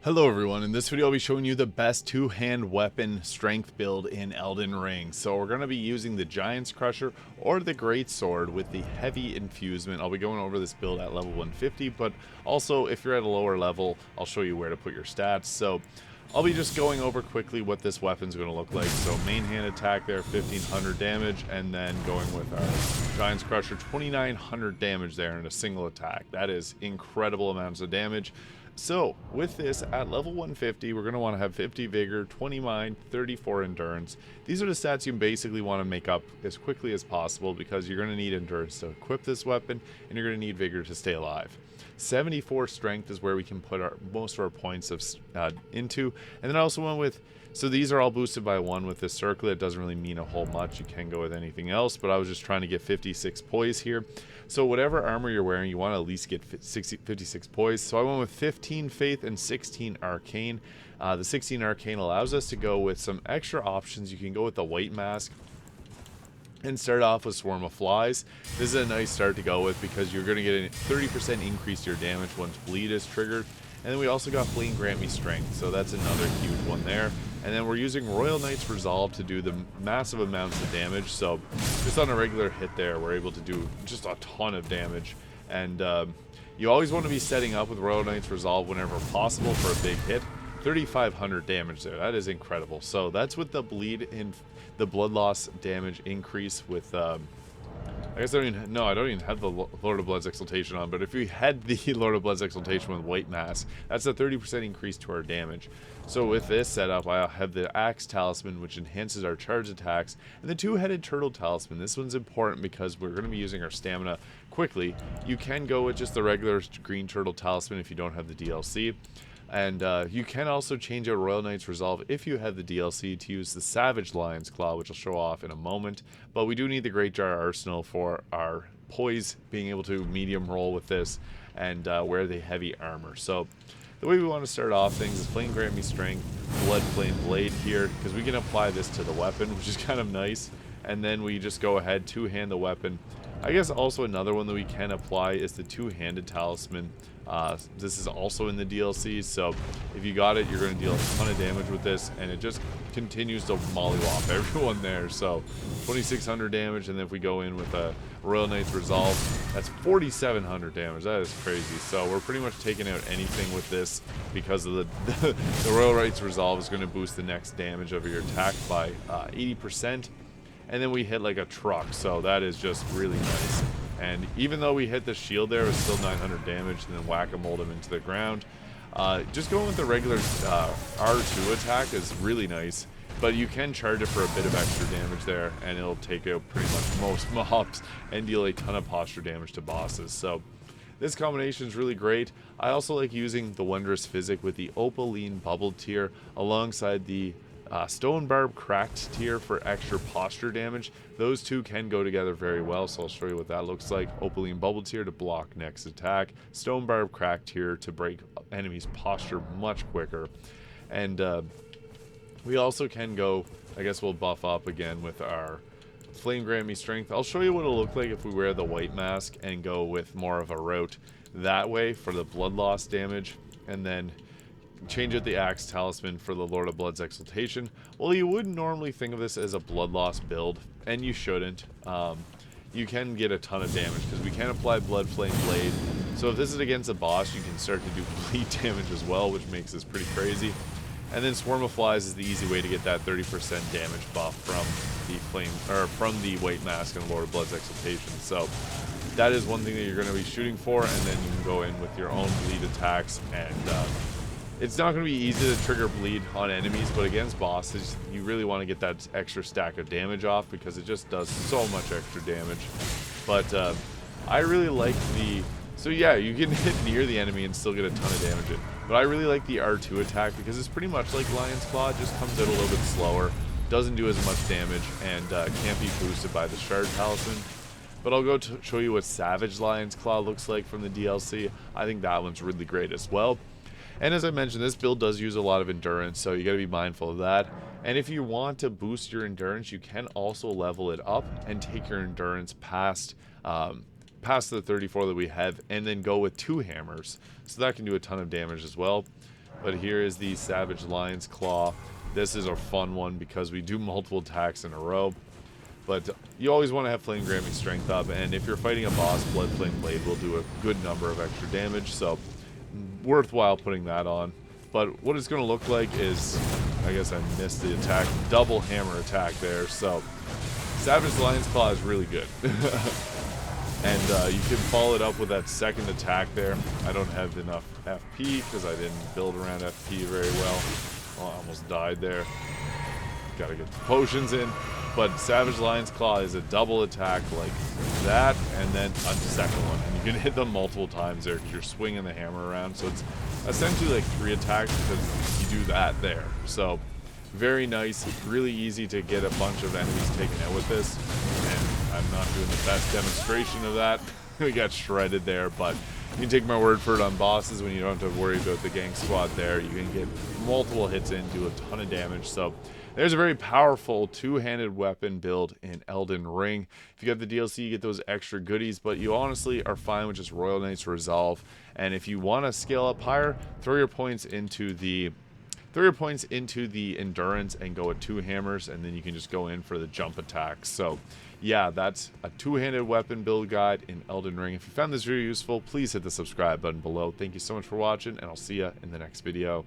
Hello everyone, in this video I'll be showing you the best two-hand weapon strength build in Elden Ring. So we're going to be using the Giant's Crusher or the Great Sword with the heavy infusement. I'll be going over this build at level 150, but also if you're at a lower level, I'll show you where to put your stats. So I'll be just going over quickly what this weapon's going to look like. So main hand attack there, 1500 damage, and then going with our Giant's Crusher, 2900 damage there in a single attack. That is incredible amounts of damage. So, with this, at level 150, we're going to want to have 50 Vigor, 20 Mind, 34 Endurance. These are the stats you basically want to make up as quickly as possible because you're going to need Endurance to equip this weapon, and you're going to need Vigor to stay alive. 74 Strength is where we can put most of our points into. And then I also went with, so these are all boosted by 1 with this circlet. It doesn't really mean a whole much. You can go with anything else, but I was just trying to get 56 poise here. So whatever armor you're wearing, you want to at least get 56 poise. So I went with 15 Faith and 16 Arcane. The 16 Arcane allows us to go with some extra options. You can go with the White Mask and start off with Swarm of Flies. This is a nice start to go with because you're going to get a 30% increase to your damage once Bleed is triggered. And then we also got Flame Grant Me Strength, so that's another huge one there. And then we're using Royal Knight's Resolve to do the massive amounts of damage. So just on a regular hit there, we're able to do just a ton of damage. And you always want to be setting up with Royal Knight's Resolve whenever possible for a big hit. 3,500 damage there. That is incredible. So that's with the bleed in the blood loss damage increase with I guess I don't even have the Lord of Blood's Exaltation on, but if we had the Lord of Blood's Exaltation with White Mask, that's a 30% increase to our damage. So with this setup, I have the Axe Talisman, which enhances our charge attacks, and the Two-Headed Turtle Talisman. This one's important because we're going to be using our stamina quickly. You can go with just the regular Green Turtle Talisman if you don't have the DLC. And you can also change out Royal Knight's Resolve if you have the DLC to use the Savage Lion's Claw, which I'll show off in a moment. But we do need the Great Jar Arsenal for our poise, being able to medium roll with this and wear the heavy armor. So the way we want to start off things is Flame Grant Me Strength, Blood Flame Blade here, because we can apply this to the weapon, which is kind of nice. And then we just go ahead, two-hand the weapon. I guess also another one that we can apply is the Two-Handed Talisman. This is also in the DLC, so if you got it, you're going to deal a ton of damage with this, and it just continues to mollywop everyone there. So 2,600 damage, and then if we go in with a Royal Knight's Resolve, that's 4,700 damage. That is crazy. So we're pretty much taking out anything with this because of the Royal Knight's Resolve is going to boost the next damage of your attack by 80%. And then we hit like a truck, so that is just really nice. And even though we hit the shield there, it was still 900 damage, and then whack-a-mole him into the ground. Just going with the regular R2 attack is really nice, but you can charge it for a bit of extra damage there, and it'll take out pretty much most mobs and deal a ton of posture damage to bosses. So this combination is really great. I also like using the Wondrous Physic with the Opaline Bubble tier alongside the Stone Barb Cracked tier for extra posture damage. Those two can go together very well, so I'll show you what that looks like. Opaline Bubble tier to block next attack, Stone Barb Cracked tier to break enemies' posture much quicker. And we also can go, I guess we'll buff up again with our Flame Grant Me Strength. I'll show you what it'll look like if we wear the White Mask and go with more of a route that way for the blood loss damage, and then change out the Axe Talisman for the Lord of Blood's Exaltation. Well, you wouldn't normally think of this as a blood loss build, and you shouldn't. You can get a ton of damage because we can apply Blood Flame Blade. So if this is against a boss, you can start to do bleed damage as well, which makes this pretty crazy. And then Swarm of Flies is the easy way to get that 30% damage buff from the White Mask and Lord of Blood's Exaltation. So that is one thing that you're going to be shooting for, and then you can go in with your own bleed attacks, and it's not going to be easy to trigger bleed on enemies, but against bosses, you really want to get that extra stack of damage off because it just does so much extra damage. But I really like the... So yeah, you can hit near the enemy and still get a ton of damage in. But I really like the R2 attack because it's pretty much like Lion's Claw. It just comes out a little bit slower, doesn't do as much damage, and can't be boosted by the Shard Talisman. But I'll go to show you what Savage Lion's Claw looks like from the DLC. I think that one's really great as well. And as I mentioned, this build does use a lot of endurance, so you got to be mindful of that. And if you want to boost your endurance, you can also level it up and take your endurance past the 34 that we have, and then go with 2 hammers. So that can do a ton of damage as well. But here is the Savage Lion's Claw. This is a fun one because we do multiple attacks in a row. But you always want to have Flame Gramming Strength up, and if you're fighting a boss, Blood Flame Blade will do a good number of extra damage, so worthwhile putting that on. But what it's going to look like is, I guess I missed the attack, double hammer attack there, so Savage Lion's Claw is really good. And you can follow it up with that second attack there. I don't have enough FP because I didn't build around FP very well. Oh, I almost died there. Gotta get the potions in. But Savage Lion's Claw is a double attack like that, and then a second one. And you can hit them multiple times there because you're swinging the hammer around. So it's essentially like 3 attacks because you do that there. So very nice, really easy to get a bunch of enemies taken out with this. And I'm not doing the best demonstration of that. We got shredded there, but you can take my word for it on bosses when you don't have to worry about the gang squad there. You can get multiple hits in, do a ton of damage. So there's a very powerful two-handed weapon build in Elden Ring. If you get the DLC, you get those extra goodies, but you honestly are fine with just Royal Knight's Resolve. And if you want to scale up higher, throw your points into the endurance and go with 2 hammers, and then you can just go in for the jump attacks. So yeah, that's a two-handed weapon build guide in Elden Ring. If you found this video useful, please hit the subscribe button below. Thank you so much for watching, and I'll see you in the next video.